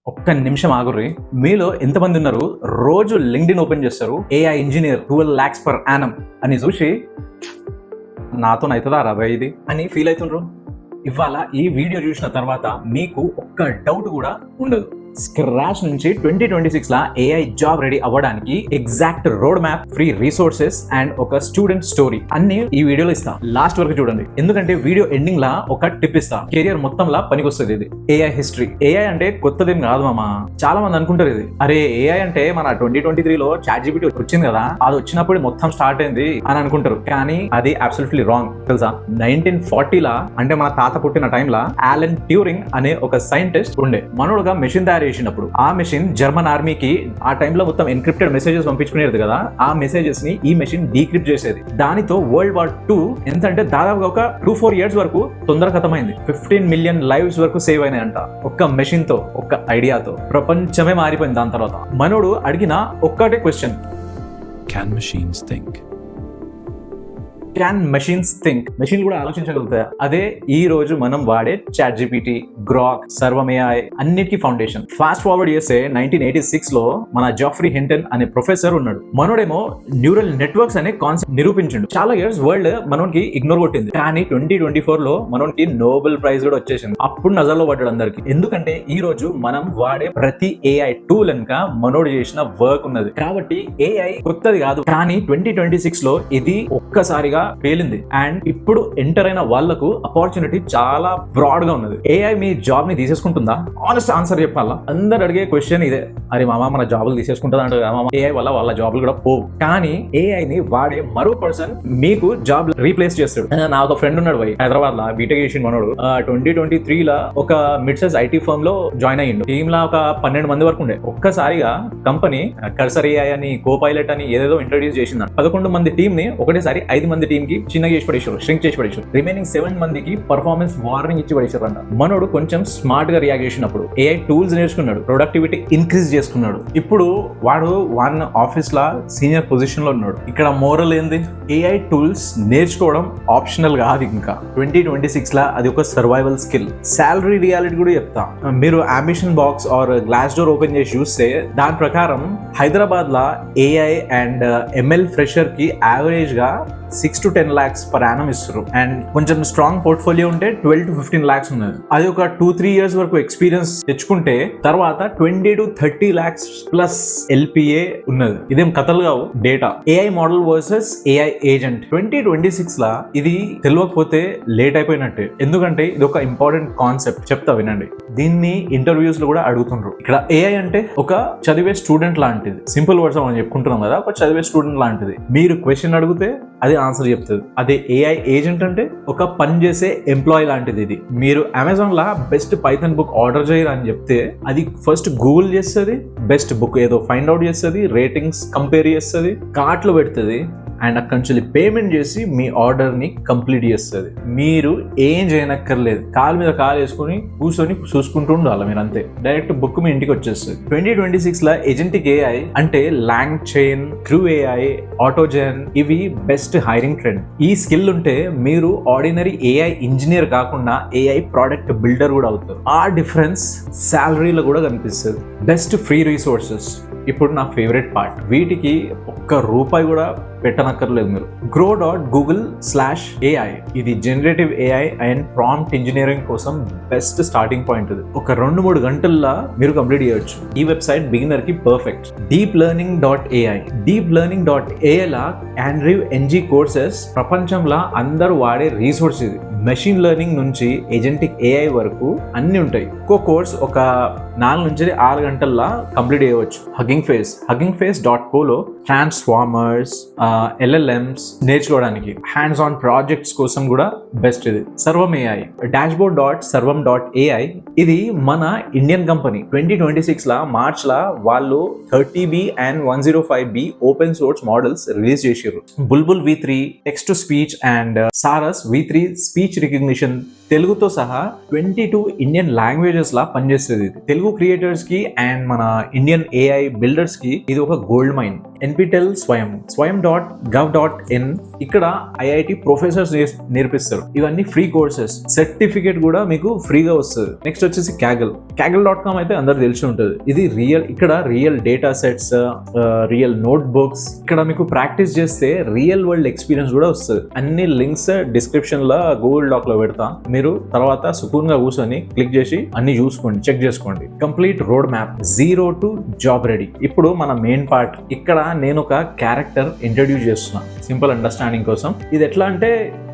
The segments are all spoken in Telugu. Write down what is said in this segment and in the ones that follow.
ఒక్క నిమిషం ఆగుర్రి. మీలో ఎంతమంది ఉన్నారు రోజు లింక్డ్ఇన్ ఓపెన్ చేస్తారు, AI engineer 12 lakhs per annum అని చూసి నాతో అవుతుందా రాబోయే ఇది అని ఫీల్ అవుతుండ్రు? ఇవాళ ఈ వీడియో చూసిన తర్వాత మీకు ఒక్క డౌట్ కూడా ఉండదు. స్క్రాచ్ నుంచి 2026 లా ఏఐ జాబ్ రెడీ అవ్వడానికి exact road map, free resources and ఒక స్టూడెంట్ స్టోరీ అన్ని ఈ వీడియోలో ఇస్తా. లాస్ట్ వరకు చూడండి, ఎందుకంటే వీడియో ఎండింగ్ లా ఒక టిప్ ఇస్తా. కెరియర్ మొత్తంలా పనికొస్తుంది ఇది. AI history. ఏఐ అంటే కొత్తదేం కాదు మామా. చాలా మంది అనుకుంటారు ఇది అరే ఏఐ అంటే మన 2023 లో ChatGPT వచ్చింది కదా, అది వచ్చినప్పుడు మొత్తం స్టార్ట్ అయింది అని అనుకుంటారు. కానీ అది అబ్సల్యూట్లీ రాంగ్. తెలుసా, 1940 లా అంటే మన తాత పుట్టిన టైంలా ఆలన్ ట్యూరింగ్ అనే ఒక సైంటిస్ట్ ఉండే. మనోడుగా మెషిన్ తయారు చేసినప్పుడు ఆ మెషిన్ జర్మన్ ఆర్మీకి ఆ టైంలో మొత్తం ఎన్క్రిప్టెడ్ మెసేజెస్ పంపించుకునేది కదా, ఆ మెసేజెస్ ని ఈ మెషిన్ డీక్రిప్ట్ చేసేది. దానితో వరల్డ్ వార్ 2 ఎంత అంటే దాదాపుగా ఒక 2-4 years వరకు తొందరగా ఖతమైంది. 15 million lives వరకు సేవ్ అయినాయంట ఒక్క మెషిన్ తో, ఒక్క ఐడియాతో. ప్రపంచమే మారిపోయింది దాని తర్వాత. మనోడు అడిగిన ఒక్కటే question, Can machines think? Can machines think? Machine కూడా ఆలోచించగలుగుతాయా? అదే ఈ రోజు మనం వాడే ChatGPT, గ్రాక్, సర్వం AI అన్నిటికీ ఫౌండేషన్. ఫాస్ట్ ఫార్వర్డ్ చేస్తే 1986 లో మన జాఫ్రీ హింటన్ అనే ప్రొఫెసర్ ఉన్నాడు. మనోడేమో న్యూరల్ నెట్వర్క్స్ అనే కాన్సెప్ట్ నిరూపించిండు. చాలా ఇయర్స్ వరల్డ్ మనోనికి ఇగ్నోర్ కొట్టింది. కానీ 2024 లో మనోనికి నోబెల్ ప్రైజ్ కూడా వచ్చేసింది. అప్పుడు నజర్లో పడ్డాడు అందరికి. ఎందుకంటే ఈ రోజు మనం వాడే ప్రతి AI టూల్ వెనుక మనోడు చేసిన వర్క్ ఉన్నది. కాబట్టి AI కొత్తది కాదు, కానీ 2026 లో ఇది ఒక్కసారిగా పేలింది. అండ్ ఇప్పుడు ఎంటర్ అయిన వాళ్లకు ఆపర్చునిటీ చాలా బ్రాడ్ గా ఉన్నది. ఏఐ మీ జాబ్ ని తీసేసుకుంటుందా? ఆనెస్ట్ ఆన్సర్ చెప్పాలా? అందరు అడిగే క్వశ్చన్ ఇదే. అరే మామ మన జాబులు తీసేసుకుంటుందా అంటే ఏఐ వల్ల వాళ్ళ జాబులు కూడా పోవు. కానీ ఏఐ ని వాడే మరో పర్సన్ మీకు జాబ్ రీప్లేస్ చేస్తాడు. నా ఒక ఫ్రెండ్ ఉన్నాడు హైదరాబాద్ లా, బీటెక్ చేసిన మనోడు. 2023 లా ఒక మిడ్ సైజ్ ఐటీ ఫర్మ్ లో జాయిన్ అయ్యిండు. టీమ్ లా ఒక 12 మంది వరకు ఉండే. ఒక్కసారిగా కంపెనీ కర్సర్ ఏఐ అని, కో పైలట్ అని ఏదేదో ఇంట్రడ్యూస్ చేసింది. 11 మంది టీమ్ ని ఒకటేసారి 5 మంది టీమ్ కి చిన్నగా చేసి పడేసారు, ష్రింక్ చేసి పడేసారు. రిమైనింగ్ 7 మందికి పర్ఫార్మెన్స్ వార్నింగ్ ఇచ్చి పడేసారు అన్న. మనోడు కొంచెం స్మార్ట్ గా రియాక్ట్ చేసినప్పుడు ఏఐ టూల్స్ నేర్చుకున్నాడు, ప్రొడక్టివిటీ ఇంక్రీజ్ చేసుకున్నాడు. ఇప్పుడు వాడు వన్ ఆఫీస్ లా సీనియర్ పొజిషన్ లో ఉన్నాడు. ఇక్కడ మోరల్ ఏంది? ఏఐ టూల్స్ నేర్చుకోవడం ఆప్షనల్ కాదు. ఇంకా 2026 లా అది ఒక సర్వైవల్ స్కిల్. సాలరీ రియాలిటీ కూడా చెప్తా. మీరు ambition box are glass door open చేసి చూస్తే దాని ప్రకారం హైదరాబాద్ లా ఏఐ అండ్ ML ఫ్రెషర్ కి యావరేజ్ గా 6 to 10 lakhs per annum ఇస్తారు. అండ్ కొంచెం స్ట్రాంగ్ పోర్ట్ఫోలియో ఉంటే 12 to 15 lakhs ఉన్నది. అది ఒక 2-3 years వరకు ఎక్స్పీరియన్స్ తెచ్చుకుంటే తర్వాత 20 to 30 lakhs ప్లస్ LPA ఉన్నది. ఇదేం కథలు కావు, data. AI model versus AI agent 2026 లా ఇది తెలియకపోతే లేట్ అయిపోయినట్టే. ఎందుకంటే ఇది ఒక ఇంపార్టెంట్ కాన్సెప్ట్, చెప్తా వినండి. దీన్ని ఇంటర్వ్యూస్ లో కూడా అడుగుతుండ్రు. ఇక్కడ ఏఐ అంటే ఒక చదివే స్టూడెంట్ లాంటిది. సింపుల్ వర్డ్స్ మనం చెప్పుకుంటున్నాం కదా, ఒక చదివే స్టూడెంట్ లాంటిది. మీరు క్వశ్చన్ అడిగితే అది ఆన్సర్ చెప్తుంది. అదే ఏఐ ఏజెంట్ అంటే ఒక పని చేసే ఎంప్లాయీ లాంటిది. ఇది మీరు అమెజాన్ లా బెస్ట్ పైథాన్ బుక్ ఆర్డర్ చేయరు అని చెప్తే అది ఫస్ట్ గూగుల్ చేస్తుంది, బెస్ట్ బుక్ ఏదో ఫైండ్ అవుట్ చేస్తుంది, రేటింగ్స్ కంపేర్ చేస్తుంది, కార్ట్లో పెడుతుంది అండ్ అక్కడి నుంచి పేమెంట్ చేసి మీ ఆర్డర్ ని కంప్లీట్ చేస్తుంది. మీరు ఏం చేయనక్కర్లేదు, కాలు మీద కాలు వేసుకుని కూర్చొని చూసుకుంటూ ఉండాలి. మీరు అంతే, డైరెక్ట్ బుక్ మీ ఇంటికి వచ్చేస్తుంది. 2026 లా ఏజెంటిక్ ఏఐ అంటే లాంగ్ చైన్, క్రూ ఏఐ, ఆటోజెన్ ఇవి బెస్ట్ హైరింగ్ ట్రెండ్. ఈ స్కిల్ ఉంటే మీరు ఆర్డినరీ ఏఐ ఇంజనీర్ కాకుండా ఏఐ ప్రోడక్ట్ బిల్డర్ కూడా అవుతారు. ఆ డిఫరెన్స్ శాలరీలో కూడా కనిపిస్తుంది. బెస్ట్ ఫ్రీ రిసోర్సెస్ ఇప్పుడు నా ఫేవరెట్ పార్ట్. వీటికి ఒక్క రూపాయి కూడా పెట్టనక్కర్లేదు. మీరు grow.google/AI ఇది generative AI and prompt engineering కోసం బెస్ట్ స్టార్టింగ్ పాయింట్. ఇది ఒక 2-3 గంటల్లో మీరు కంప్లీట్ చేయొచ్చు. ఈ వెబ్సైట్ బిగినర్ కి పర్ఫెక్ట్. deeplearning.ai లా ఆండ్రూ NG కోర్సెస్ ప్రపంచంలో అందరూ వాడే రిసోర్స్. ఇది మెషిన్ లెర్నింగ్ నుంచి ఏజెంటిక్ ఏఐ వరకు అన్ని ఉంటాయి. ఒక్కో కోర్స్ ఒక 4 నుంచి 6 గంటల్లో కంప్లీట్ చేయవచ్చు. huggingface.co లో ట్రాన్స్ఫార్మర్స్, LLMs నేర్చుకోవడానికి, హ్యాండ్స్ ఆన్ ప్రాజెక్ట్స్ కోసం కూడా బెస్ట్. ఇది సర్వం AI dashboard.sarvam.ai ఇది మన ఇండియన్ కంపెనీ. 2026 లా మార్చ్ లా వాళ్ళు 30B and 105B open source models release చేశారు. బుల్బుల్ V3 text to speech and saris V3 speech recognition తెలుగుతో సహా 22 ఇండియన్ లాంగ్వేజెస్ లా పనిచేస్తుంది ఇది. తెలుగు క్రియేటర్స్ కి అండ్ మన ఇండియన్ ఏఐ బిల్డర్స్ కి ఇది ఒక గోల్డ్ మైన్. NPTEL swayam.gov.in ఇక్కడ IIT ప్రొఫెసర్స్ నేర్పిస్తారు. ఇవన్నీ ఫ్రీ కోర్సెస్, సర్టిఫికేట్ కూడా మీకు ఫ్రీగా వస్తుంది. నెక్స్ట్ వచ్చేసి kaggle.com అయితే అందరు తెలిసి ఉంటుంది. ఇది ఇక్కడ real data sets, real note books, ఇక్కడ మీకు ప్రాక్టీస్ చేస్తే రియల్ వరల్డ్ ఎక్స్పీరియన్స్ కూడా వస్తుంది. అన్ని లింక్స్ డిస్క్రిప్షన్ లో గూగుల్ డాక్ లో పెడతా, మీరు తర్వాత సుకూన్ గా కూర్చొని క్లిక్ చేసి అన్ని చూసుకోండి, చెక్ చేసుకోండి. Complete road map, 0 to job ready. ఇప్పుడు మన మెయిన్ పార్ట్. ఇక్కడ నేను ఒక క్యారెక్టర్ ఇంట్రడ్యూస్ చేస్తున్నా సింపుల్ అండర్స్టాండింగ్ కోసం. ఇది ఎట్లా అంటే,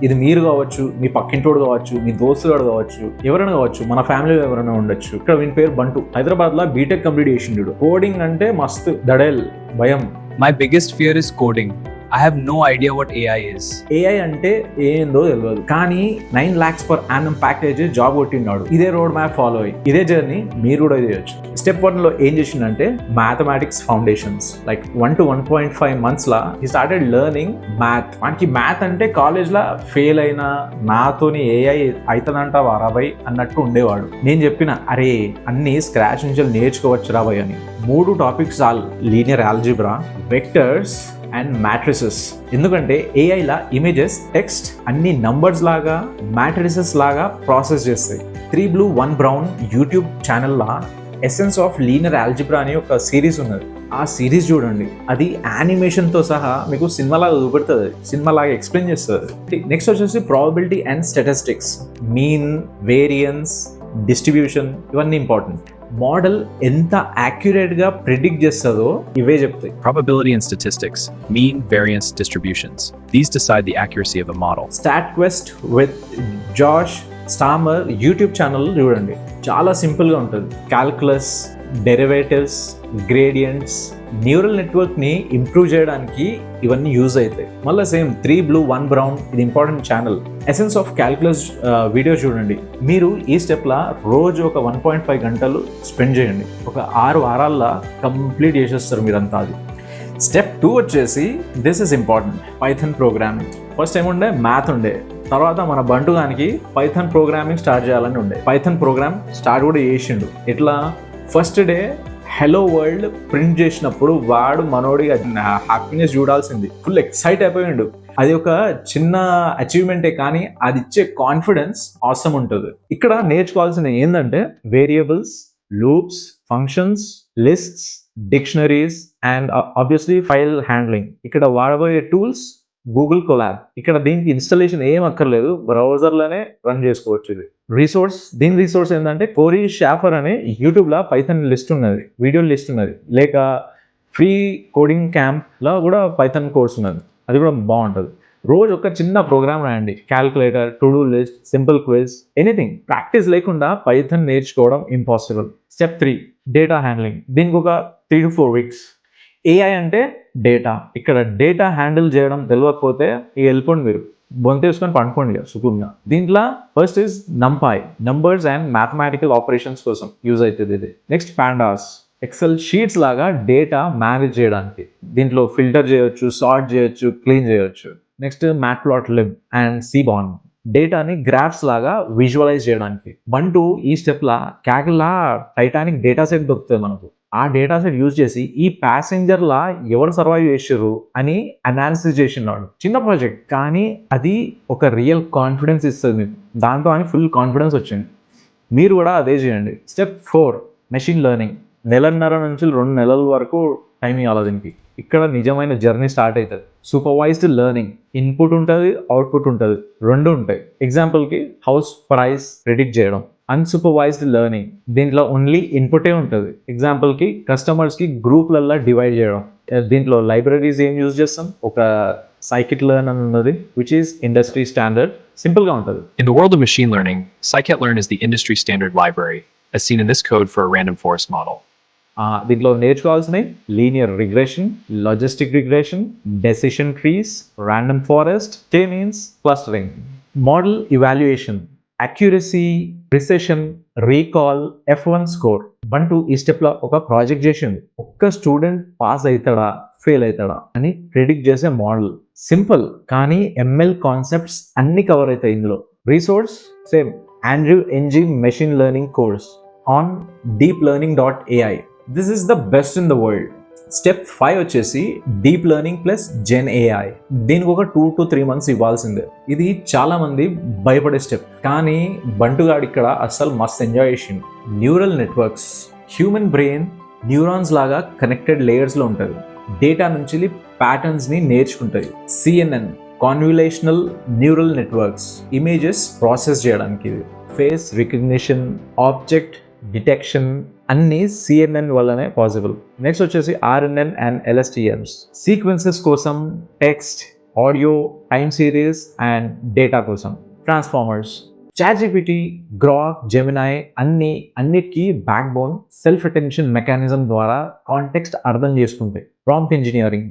ఇది మీరు కావచ్చు, మీ పక్కింటోడు కావచ్చు, మీ దోస్తుగాడు కావచ్చు, ఎవరైనా కావచ్చు, మన ఫ్యామిలీలో ఎవరైనా ఉండొచ్చు. ఇక్కడ వీని పేరు బంటు, హైదరాబాద్ లో బీటెక్ కంప్లీట్ చేసిండు. కోడింగ్ అంటే మస్తు దడేల్ భయం. My biggest fear is coding. I have no idea what AI is. AI అంటే ఏందో తెలియదు, కానీ 9 lakhs per annum package job కొట్టినాడు. ఇదే రోడ్ మ్యాప్ ఫాలో అయ్యి ఇదే జర్నీ మీరు కూడా చేయొచ్చు. స్టెప్ 1 లో ఏం చేసిండంటే mathematics foundations, like 1 to 1.5 months లా హీ స్టార్టెడ్ లెర్నింగ్ మ్యాథ్. మనకి మ్యాథ్ అంటే కాలేజ్ లా ఫెయిల్ అయినా నాతోని AI అవుతుందంట వారాబాయ్ అన్నట్టు ఉండేవాడు. నేను చెప్పిన అరే అన్ని స్క్రాచ్ నుంచి నేర్చుకోవచ్చు రాబాయ్ అని. 3 టాపిక్స్ చాలు, linear algebra, vectors and matrices. ఎందుకంటే AI లా ఇమేజెస్, టెక్స్ట్ అన్ని నంబర్స్ లాగా మ్యాట్రిసెస్ లాగా ప్రాసెస్ చేస్తాయి. 3 Blue 1 Brown YouTube channel law essence of linear algebra అని ఒక సిరీస్ ఉన్నది. ఆ సిరీస్ చూడండి, అది యానిమేషన్ తో సహా మీకు సినిమా లాగా చూపెడుతుంది, సినిమా లాగా ఎక్స్ప్లెయిన్ చేస్తుంది. నెక్స్ట్ వచ్చేసి probability and statistics, mean, variance, distribution, ఇవన్నీ ఇంపార్టెంట్. మోడల్ ఎంత యాక్యురేట్ గా ప్రిడిక్ట్ చేస్తుందో ఇవే చెప్తాయి. Probability and statistics, mean, variance, distributions. These decide the accuracy of a model. StatQuest with Josh Starmer YouTube channel చూడండి, చాలా సింపుల్గా ఉంటుంది. క్యాల్కులస్, డెరివేటివ్స్, గ్రేడియంట్స్, న్యూరల్ నెట్వర్క్ని ఇంప్రూవ్ చేయడానికి ఇవన్నీ యూజ్ అవుతాయి. మళ్ళీ సేమ్ 3 Blue 1 Brown, ఇది important channel. Essence of calculus video చూడండి. మీరు ఈ స్టెప్లా రోజు ఒక 1.5 గంటలు స్పెండ్ చేయండి. ఒక 6 వారాల్లో కంప్లీట్ చేసేస్తారు మీరంతా. అది స్టెప్ 2 వచ్చేసి this is important, Python programming. First ఏముండే మ్యాథ్ ఉండే, తర్వాత మన బంటుగానికి పైథాన్ ప్రోగ్రామింగ్ స్టార్ట్ చేయాలని ఉండే. పైథాన్ ప్రోగ్రామ్ స్టార్ట్ కూడా చేసిండు. ఇట్లా first day hello world print చేసినప్పుడు వాడు మనోడి హ్యాపీనెస్ చూడాల్సింది, ఫుల్ ఎక్సైట్ అయిపోయిండు. అది ఒక చిన్న అచీవ్మెంటే, కానీ అది ఇచ్చే కాన్ఫిడెన్స్ ఆసమ్ ఉంటుంది. ఇక్కడ నేర్చుకోవాల్సింది ఏంటంటే variables, loops, functions, lists, dictionaries and obviously file handling. ఇక్కడ వాడబోయే టూల్స్ గూగుల్ కొలాబ్. ఇక్కడ దీనికి ఇన్స్టాలేషన్ ఏం అక్కర్లేదు, బ్రౌజర్లోనే రన్ చేసుకోవచ్చు. ఇది దీని రీసోర్స్ ఏంటంటే కోరీ షాఫర్ అనే యూట్యూబ్లో పైథాన్ లిస్ట్ ఉన్నది, వీడియో లిస్ట్ ఉన్నది. లేక ఫ్రీ కోడింగ్ క్యాంప్లో కూడా పైథాన్ కోర్స్ ఉన్నది, అది కూడా బాగుంటుంది. రోజు ఒక చిన్న ప్రోగ్రామ్ రాయండి, calculator, to do list, simple quiz, anything. Practice లేకుండా పైథాన్ నేర్చుకోవడం ఇంపాసిబుల్. Step 3 data handling. దీనికి ఒక 3 to 4 weeks. AI అంటే డేటా. ఇక్కడ డేటా హ్యాండిల్ చేయడం తెలియకపోతే ఇక వెళ్ళిపోండి, మీరు బొంతేసుకొని పండుకోండి సుఖంగా. దీంట్లో first is NumPy, numbers and mathematical operations కోసం యూజ్ అవుతుంది ఇది. నెక్స్ట్ పాండాస్, ఎక్సెల్ షీట్స్ లాగా డేటా మేనేజ్ చేయడానికి. దీంట్లో ఫిల్టర్ చేయొచ్చు, సార్ట్ చేయొచ్చు, క్లీన్ చేయొచ్చు. నెక్స్ట్ Matplotlib అండ్ Seaborn, డేటాని గ్రాఫ్స్ లాగా విజువలైజ్ చేయడానికి. బంటు ఈ స్టెప్లా క్యాగ్లా టైటానిక్ డేటా సెట్ దొరుకుతుంది మనకు. ఆ డేటా సెట్ యూజ్ చేసి ఈ ప్యాసింజర్లా ఎవరు సర్వైవ్ చేసారు అని అనాలిసిస్ చేసినాడు. చిన్న ప్రాజెక్ట్, కానీ అది ఒక రియల్ కాన్ఫిడెన్స్ ఇస్తుంది. దాంతో అని ఫుల్ కాన్ఫిడెన్స్ వచ్చింది. మీరు కూడా అదే చేయండి. Step 4 machine learning. 1.5 నుంచి 2 నెలల వరకు టైం ఇవ్వాలి దీనికి. ఇక్కడ నిజమైన జర్నీ స్టార్ట్ అవుతుంది. సూపర్వైజ్డ్ లెర్నింగ్, ఇన్పుట్ ఉంటుంది, అవుట్పుట్ ఉంటుంది, 2 ఉంటాయి. ఎగ్జాంపుల్కి హౌస్ ప్రైస్ ప్రిడిక్ట్ చేయడం. అన్సూపర్వైజ్డ్ లెర్నింగ్, దీంట్లో ఓన్లీ ఇన్పుటే ఉంటుంది. ఎగ్జాంపుల్కి కస్టమర్స్కి గ్రూప్లల్లో డివైడ్ చేయడం. దీంట్లో లైబ్రరీస్ ఏం యూజ్ చేస్తాం, ఒక scikit-learn అని ఉన్నది, which is industry standard. సింపుల్గా ఉంటుంది. In the world of machine learning, scikit-learn is the industry standard library, as seen in this code for a random forest model. దీంట్లో నేర్చుకోవాల్సినవి linear regression, logistic regression, decision trees, random forest, K-means, clustering, model evaluation, accuracy, precision, recall, F1 score. బంటు ఈ స్టెప్లో ఒక ప్రాజెక్ట్ చేసింది. ఒక్క స్టూడెంట్ పాస్ అవుతాడా ఫెయిల్ అవుతాడా అని ప్రిడిక్ట్ చేసే మోడల్. సింపుల్, కానీ ML కాన్సెప్ట్స్ అన్ని కవర్ అవుతాయి ఇందులో. Resource, same, Andrew Ng machine learning course on deeplearning.ai. This is the best in the world. Step 5 వచ్చేసి deep learning plus gen AI. దీనికి ఒక 2 to 3 months ఇవ్వాల్సిందే. ఇది చాలా మంది భయపడే స్టెప్, కానీ బంటుగాడు ఇక్కడ అస్సలు మస్త్ ఎంజాయ్ చేసిండు. Neural networks, human brain neurons లాగా కనెక్టెడ్ లేయర్స్లో ఉంటుంది. డేటా నుంచి ప్యాటర్న్స్ని నేర్చుకుంటాయి. CNN, convolutional neural networks, images process చేయడానికి. ఇది ఫేస్ రికగ్నిషన్, ఆబ్జెక్ట్ డిటెక్షన్ అన్నీ సిఎన్ఎన్ వల్లనే పాసిబుల్. నెక్స్ట్ వచ్చేసి ఆర్ఎన్ఎన్ అండ్ ఎల్ఎస్టిఎన్స్, సీక్వెన్సెస్ కోసం, text, audio, time series and data కోసం. ట్రాన్స్ఫార్మర్స్, చాట్‌జిపిటి, గ్రాక్, జెమినై అన్నిటికీ backbone self attention mechanism ద్వారా కాంటెక్స్ట్ అర్థం చేసుకుంటాయి. Prompt engineering.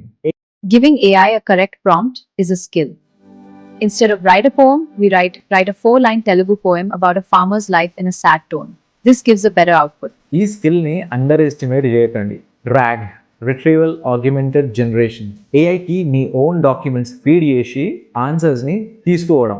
Giving AI a correct prompt is a skill. Instead of write a poem, we write a 4-line Telugu poem about a farmer's life in a sad tone. This gives a better output. ఈ స్కిల్ని అండర్ ఎస్టిమేట్ చేయకండి. RAG, retrieval augmented generation. ఏఐకి నీ ఓన్ డాక్యుమెంట్స్ ఫీడ్ చేసి ఆన్సర్స్ని తీసుకోవడం.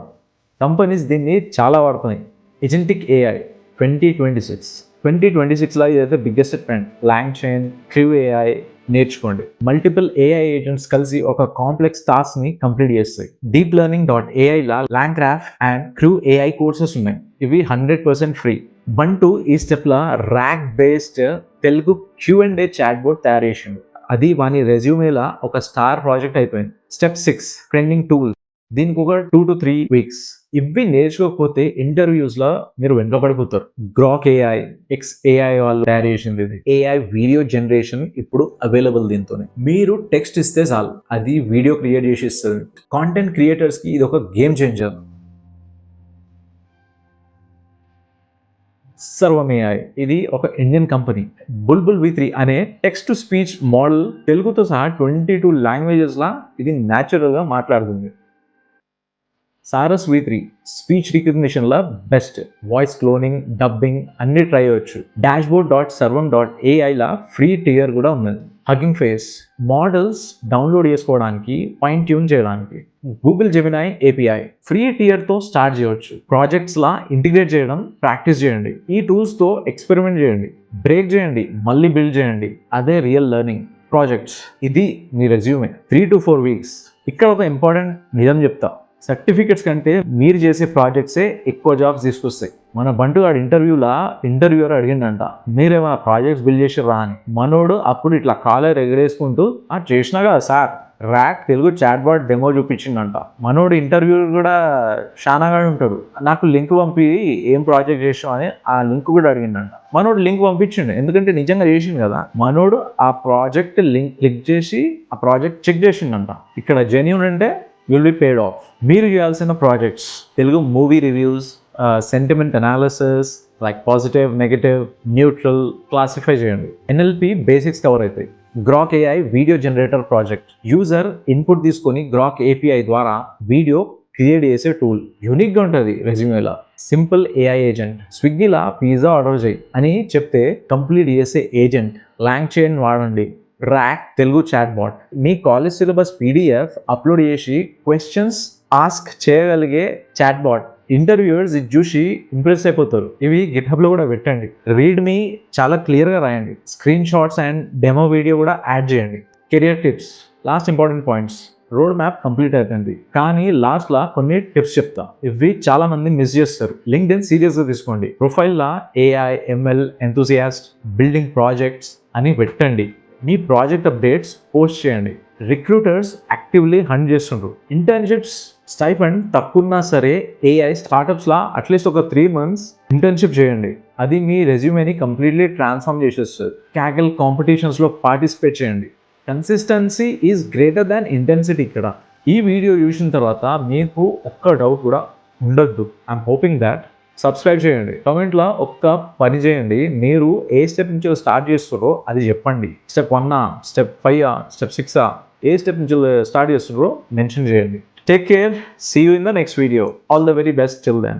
కంపెనీస్ దీన్ని చాలా వాడుతున్నాయి. ఏజెంటిక్ ఏఐ 2026లో ఇదైతే biggest trend. LangChain, Crew AI నేర్చుకోండి. మల్టిపుల్ ఏఐ ఏజెంట్స్ కలిసి ఒక కాంప్లెక్స్ టాస్క్ని కంప్లీట్ చేస్తాయి. డీప్ లెర్నింగ్.ai లా LangGraph and Crew AI courses ఉన్నాయి. ఇవి 100% ఫ్రీ. బంటు ఈ స్టెప్లో rag based Telugu Q&A chatbot తయారు చేసిండు. అది వాని రెజ్యూమేలా ఒక స్టార్ ప్రాజెక్ట్ అయిపోయింది. Step 6, trending tool. దీనికి ఒక 2 to 3 weeks. ఇవి నేర్చుకోకపోతే ఇంటర్వ్యూస్లో మీరు వెనుకబడిపోతారు. గ్రాక్ ఏఐ, XAI వాళ్ళు తయారు చేసింది. ఇది ఏఐ వీడియో జనరేషన్ ఇప్పుడు అవైలబుల్. దీంతోనే మీరు టెక్స్ట్ ఇస్తే చాలు, అది వీడియో క్రియేట్ చేసి ఇస్తుంది. కాంటెంట్ క్రియేటర్స్కి ఇది ఒక గేమ్ చేంజర్. సర్వం ఏఐ, ఇది ఒక ఇండియన్ కంపెనీ. బుల్బుల్ V3 అనే టెక్స్ట్ టు స్పీచ్ మోడల్ తెలుగుతో సహా 22 లాంగ్వేజెస్లా ఇది న్యాచురల్గా మాట్లాడుతుంది. సారస్ V3 స్పీచ్ రికగ్నిషన్లో బెస్ట్. వాయిస్ క్లోనింగ్, డబ్బింగ్ అన్ని ట్రై చేయవచ్చు. dashboard.sarvam.ai ఫ్రీ టియర్ కూడా ఉన్నది. హగ్గింగ్ ఫేస్, మోడల్స్ డౌన్లోడ్ చేసుకోవడానికి, ఫైన్ ట్యూన్ చేయడానికి. గూగుల్ జెమినై API ఫ్రీ టియర్తో స్టార్ట్ చేయవచ్చు. ప్రాజెక్ట్స్లా ఇంటిగ్రేట్ చేయడం ప్రాక్టీస్ చేయండి. ఈ టూల్స్తో ఎక్స్పెరిమెంట్ చేయండి, బ్రేక్ చేయండి, మళ్ళీ బిల్డ్ చేయండి. అదే రియల్ లెర్నింగ్. ప్రాజెక్ట్స్, ఇది మీ రెజ్యూమే. 3 to 4 weeks. ఇక్కడ ఒక ఇంపార్టెంట్ నిజం చెప్తా, సర్టిఫికెట్స్ కంటే మీరు చేసే ప్రాజెక్ట్సే ఎక్కువ జాబ్స్ తీసుకొస్తాయి. మన బంటుగాడు ఇంటర్వ్యూవర్ అడిగిండంట, మీరేమైనా ప్రాజెక్ట్స్ బిల్డ్ చేసిర్రా అని. మనోడు అప్పుడు ఇట్లా కాలర్ ఎగరేసుకుంటూ చేసినా కదా sir, RAG Telugu chatbot demo చూపించిండంట. మనోడు ఇంటర్వ్యూ కూడా షానాగా ఉంటాడు. నాకు లింక్ పంపి ఏం ప్రాజెక్ట్ చేసావు అని ఆ లింక్ కూడా అడిగిండంట. మనోడు లింక్ పంపించిండు, ఎందుకంటే నిజంగా చేసిండు కదా. మనోడు ఆ ప్రాజెక్ట్ లింక్ క్లిక్ చేసి ఆ ప్రాజెక్ట్ చెక్ చేసిండంట. ఇక్కడ జెన్యూన్ అంటే విల్ బి పేడ్ ఆఫ్. మీరు చేయాల్సిన projects Telugu movie reviews, sentiment analysis like positive, negative, neutral classify చేయండి. NLP బేసిక్స్ కవర్ అవుతాయి. Grok AI video generator project. User input తీసుకొని గ్రాక్ API ద్వారా వీడియో క్రియేట్ చేసే టూల్. యూనిక్గా ఉంటుంది రెజ్యూమేలా. Simple AI agent. స్విగ్గీలా పిజ్జా ఆర్డర్ చేయి అని చెప్తే కంప్లీట్ చేసే ఏజెంట్. లాంగ్చైన్ వాడండి. RAG Telugu chatbot. మీ కాలేజ్ సిలబస్ PDF అప్లోడ్ చేసి క్వశ్చన్స్ ఆస్క్ చేయగలిగే చాట్బాట్. ఇంటర్వ్యూవర్స్ ఇది చూసి ఇంప్రెస్ అయిపోతారు. ఇవి గిట్హబ్లో కూడా పెట్టండి. రీడ్ మీ చాలా క్లియర్గా రాయండి. Screen shots and demo video కూడా యాడ్ చేయండి. Career tips, last important points. Road map complete అవుతుంది, కానీ లాస్ట్లో కొన్ని టిప్స్ చెప్తా. ఇవి చాలా మంది మిస్ చేస్తారు. LinkedIn సీరియస్గా తీసుకోండి. ప్రొఫైల్లా AI, ML enthusiast, building projects అని పెట్టండి. మీ ప్రాజెక్ట్ అప్డేట్స్ పోస్ట్ చేయండి. రిక్రూటర్స్ యాక్టివ్లీ హంట్ చేస్తుండ్రు. ఇంటర్న్షిప్స్ స్టైఫండ్ తక్కువ ఉన్నా సరే AI స్టార్టప్స్లా అట్లీస్ట్ ఒక 3 months ఇంటర్న్షిప్ చేయండి. అది మీ రెజ్యూమేని కంప్లీట్లీ ట్రాన్స్ఫార్మ్ చేసేస్తుంది. క్యాగల్ కాంపిటీషన్స్లో పార్టిసిపేట్ చేయండి. Consistency is greater than intensity. ఇక్కడ ఈ వీడియో చూసిన తర్వాత మీకు ఒక్క డౌట్ కూడా ఉండొద్దు. I'm hoping that. సబ్స్క్రైబ్ చేయండి. కామెంట్లో ఒక్క పని చేయండి, మీరు ఏ స్టెప్ నుంచి స్టార్ట్ చేస్తారో అది చెప్పండి. స్టెప్ 1, స్టెప్ 5, స్టెప్ 6, ఏ స్టెప్ నుంచి స్టార్ట్ చేస్తారో మెన్షన్ చేయండి. Take care. See you in the next video. All the very best till then.